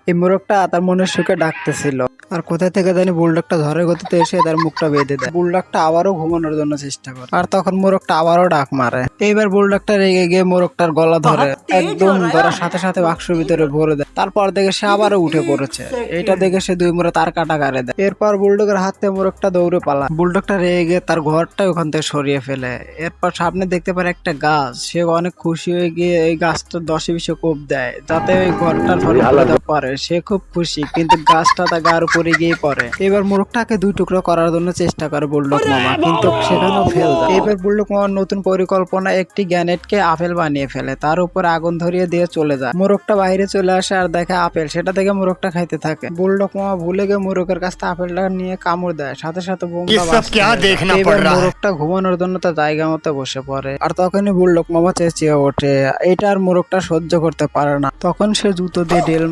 এই মোরগটা তার মনের সুখে ডাকতেছিল, আর কোথা থেকে জানি বুলডগটা ঝড়ের গতিতে এসে তার মুখটা বেঁধে দেয়। বুলডগটা আবারও ঘুমানোর জন্য চেষ্টা করে, আর তখন মোরগটা আবারও ডাক মারে। এইবার বুলডগটা রেগে গিয়ে মোরগটার গলা ধরে একদম ধরার সাথে সাথে বাক্সের ভিতরে ভরে দেয়। তারপর দেখে সে আবারও উঠে পড়েছে। এটা দেখে সে দুই মোড়ে তার কাটা গাড়ে দেয়। এরপর বুলডগের হাতে মোরগটা দৌড়ে পালায়। বুলডগটা রেগে গিয়ে তার ঘরটা ওখান থেকে সরিয়ে ফেলে। এরপর সামনে দেখতে পারে একটা গাছ। সে অনেক খুশি হয়ে গিয়ে এই গাছটা 10-20 কোপ দেয় যাতে ওই ঘরটা ধরে পারে। সে খুব খুশি, কিন্তু গাছটা তার গার উপরে গিয়ে পড়ে। এবার মোরগটাকে 2 টুকরো করার জন্য চেষ্টা করে বুলডগ মামা, কিন্তু সেখানেও ফেল যায়। এবার বুলডগ মামার নতুন পরিকল্পনা একটি গ্যানেটকে আপেল বানিয়ে ফেলে, তার উপরে আগুন ধরিয়ে দিয়ে চলে যায়। মোরগটা বাইরে চলে আসে আর দেখে আপেল, সেটা থেকে মোরগটা খাইতে থাকে। বুলডগ মামা ভুলে গিয়ে মোরগের কাছ থেকে আপেলটা নিয়ে কামড় দেয়, সাথে সাথে এবার মোরগটা ঘুমানোর জন্য তার জায়গা মতো বসে পড়ে। আর তখনই বুলডগ মামা চেঁচিয়ে ওঠে। এটা আর মোরগটা সহ্য করতে পারে না, তখন সে জুতো দিয়ে ঢেল